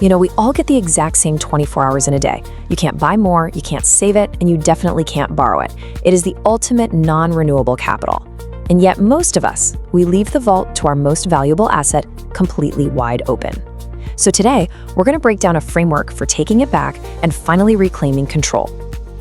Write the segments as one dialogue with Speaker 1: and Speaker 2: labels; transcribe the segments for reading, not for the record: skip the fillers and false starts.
Speaker 1: We all get the exact same 24 hours in a day. You can't buy more, you can't save it, and you definitely can't borrow it. It is the ultimate non-renewable capital. And yet most of us, we leave the vault to our most valuable asset completely wide open. So today, we're going to break down a framework for taking it back and finally reclaiming control.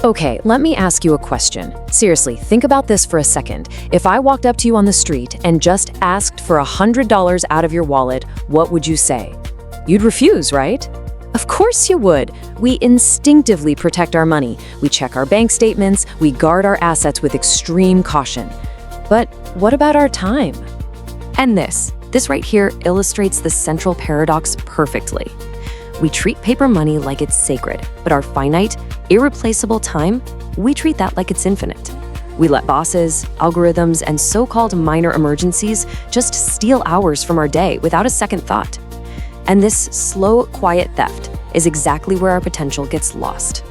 Speaker 1: Okay, let me ask you a question. Seriously, think about this for a second. If I walked up to you on the street and just asked for $100 out of your wallet, what would you say? You'd refuse, right? Of course you would. We instinctively protect our money. We check our bank statements. We guard our assets with extreme caution. But what about our time? And this right here illustrates the central paradox perfectly. We treat paper money like it's sacred, but our finite, irreplaceable time, we treat that like it's infinite. We let bosses, algorithms, and so-called minor emergencies just steal hours from our day without a second thought. And this slow, quiet theft is exactly where our potential gets lost.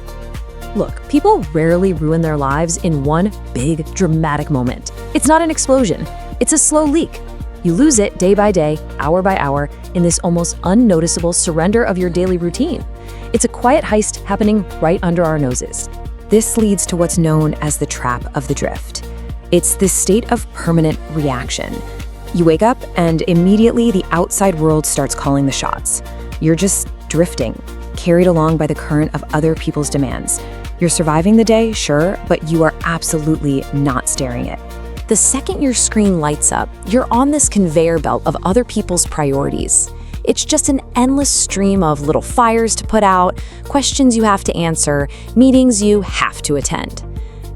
Speaker 1: Look, people rarely ruin their lives in one big, dramatic moment. It's not an explosion. It's a slow leak. You lose it day by day, hour by hour, in this almost unnoticeable surrender of your daily routine. It's a quiet heist happening right under our noses. This leads to what's known as the trap of the drift. It's this state of permanent reaction. You wake up and immediately the outside world starts calling the shots. You're just drifting, carried along by the current of other people's demands. You're surviving the day, sure, but you are absolutely not steering it. The second your screen lights up, you're on this conveyor belt of other people's priorities. It's just an endless stream of little fires to put out, questions you have to answer, meetings you have to attend.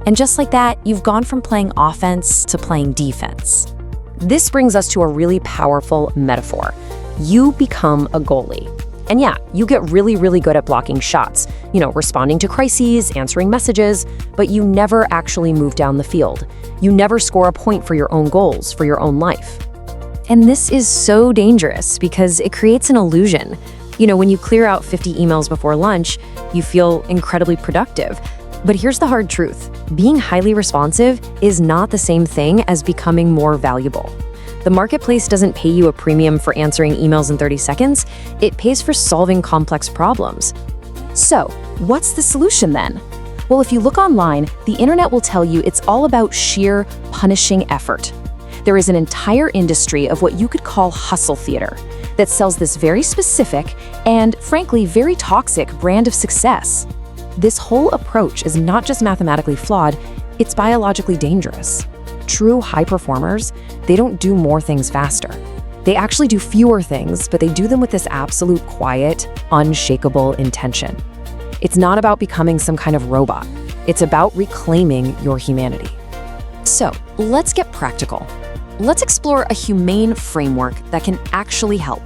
Speaker 1: And just like that, you've gone from playing offense to playing defense. This brings us to a really powerful metaphor. You become a goalie. And yeah, you get really, really good at blocking shots, responding to crises, answering messages, but you never actually move down the field. You never score a point for your own goals, for your own life. And this is so dangerous because it creates an illusion. When you clear out 50 emails before lunch, you feel incredibly productive. But here's the hard truth. Being highly responsive is not the same thing as becoming more valuable. The marketplace doesn't pay you a premium for answering emails in 30 seconds. It pays for solving complex problems. So, what's the solution then? Well, if you look online, the internet will tell you it's all about sheer punishing effort. There is an entire industry of what you could call hustle theater that sells this very specific and, frankly, very toxic brand of success. This whole approach is not just mathematically flawed, it's biologically dangerous. True high performers, they don't do more things faster. They actually do fewer things, but they do them with this absolute quiet, unshakable intention. It's not about becoming some kind of robot. It's about reclaiming your humanity. So, let's get practical. Let's explore a humane framework that can actually help.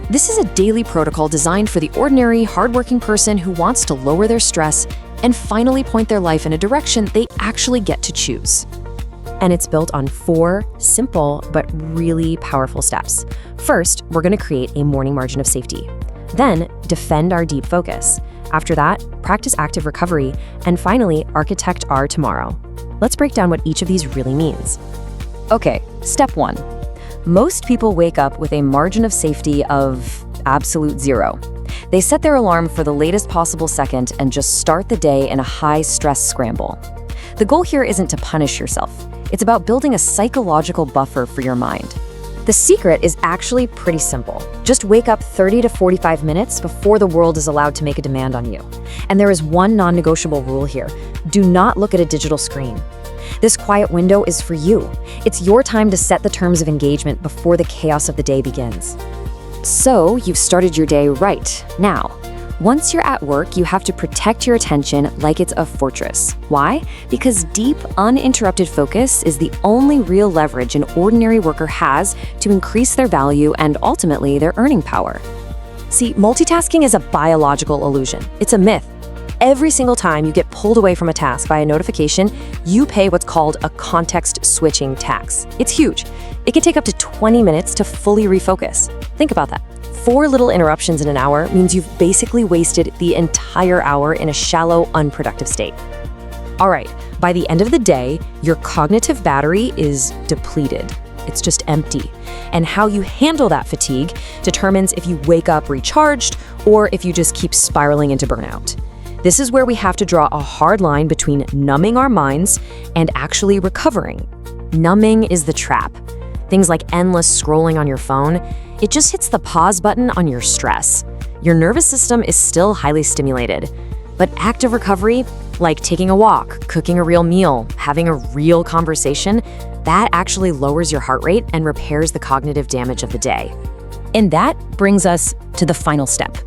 Speaker 1: This is a daily protocol designed for the ordinary, hardworking person who wants to lower their stress and finally point their life in a direction they actually get to choose. And it's built on 4 simple but really powerful steps. First, we're going to create a morning margin of safety. Then, defend our deep focus. After that, practice active recovery. And finally, architect our tomorrow. Let's break down what each of these really means. Okay, step 1. Most people wake up with a margin of safety of absolute 0. They set their alarm for the latest possible second and just start the day in a high-stress scramble. The goal here isn't to punish yourself. It's about building a psychological buffer for your mind. The secret is actually pretty simple. Just wake up 30 to 45 minutes before the world is allowed to make a demand on you. And there is one non-negotiable rule here. Do not look at a digital screen. This quiet window is for you. It's your time to set the terms of engagement before the chaos of the day begins. So, you've started your day right. Now, once you're at work, you have to protect your attention like it's a fortress. Why? Because deep, uninterrupted focus is the only real leverage an ordinary worker has to increase their value and ultimately their earning power. See, multitasking is a biological illusion. It's a myth. Every single time you get pulled away from a task by a notification, you pay what's called a context switching tax. It's huge. It can take up to 20 minutes to fully refocus. Think about that. 4 little interruptions in an hour means you've basically wasted the entire hour in a shallow, unproductive state. All right, by the end of the day, your cognitive battery is depleted. It's just empty. And how you handle that fatigue determines if you wake up recharged or if you just keep spiraling into burnout. This is where we have to draw a hard line between numbing our minds and actually recovering. Numbing is the trap. Things like endless scrolling on your phone, it just hits the pause button on your stress. Your nervous system is still highly stimulated. But active recovery, like taking a walk, cooking a real meal, having a real conversation, that actually lowers your heart rate and repairs the cognitive damage of the day. And that brings us to the final step.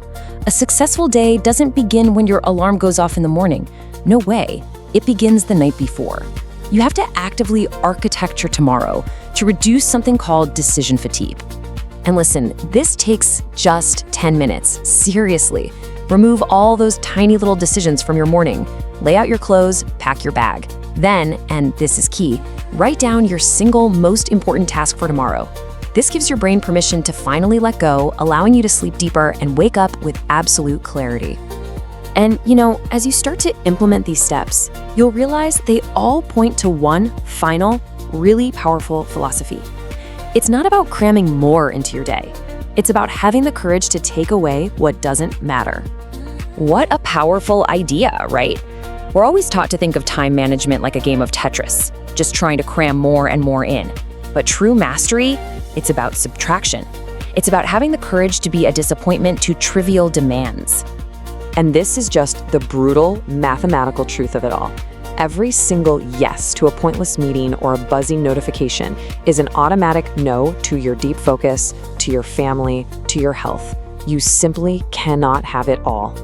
Speaker 1: A successful day doesn't begin when your alarm goes off in the morning. No way. It begins the night before. You have to actively architect your tomorrow to reduce something called decision fatigue. And listen, this takes just 10 minutes. Seriously. Remove all those tiny little decisions from your morning. Lay out your clothes, pack your bag. Then, and this is key, write down your single most important task for tomorrow. This gives your brain permission to finally let go, allowing you to sleep deeper and wake up with absolute clarity. And, as you start to implement these steps, you'll realize they all point to one final, really powerful philosophy. It's not about cramming more into your day. It's about having the courage to take away what doesn't matter. What a powerful idea, right? We're always taught to think of time management like a game of Tetris, just trying to cram more and more in. But true mastery, it's about subtraction. It's about having the courage to be a disappointment to trivial demands. And this is just the brutal mathematical truth of it all. Every single yes to a pointless meeting or a buzzing notification is an automatic no to your deep focus, to your family, to your health. You simply cannot have it all.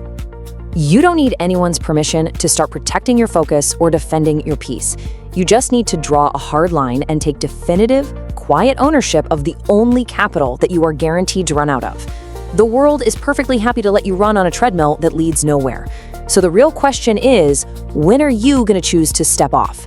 Speaker 1: You don't need anyone's permission to start protecting your focus or defending your peace. You just need to draw a hard line and take definitive, quiet ownership of the only capital that you are guaranteed to run out of. The world is perfectly happy to let you run on a treadmill that leads nowhere. So the real question is, when are you going to choose to step off?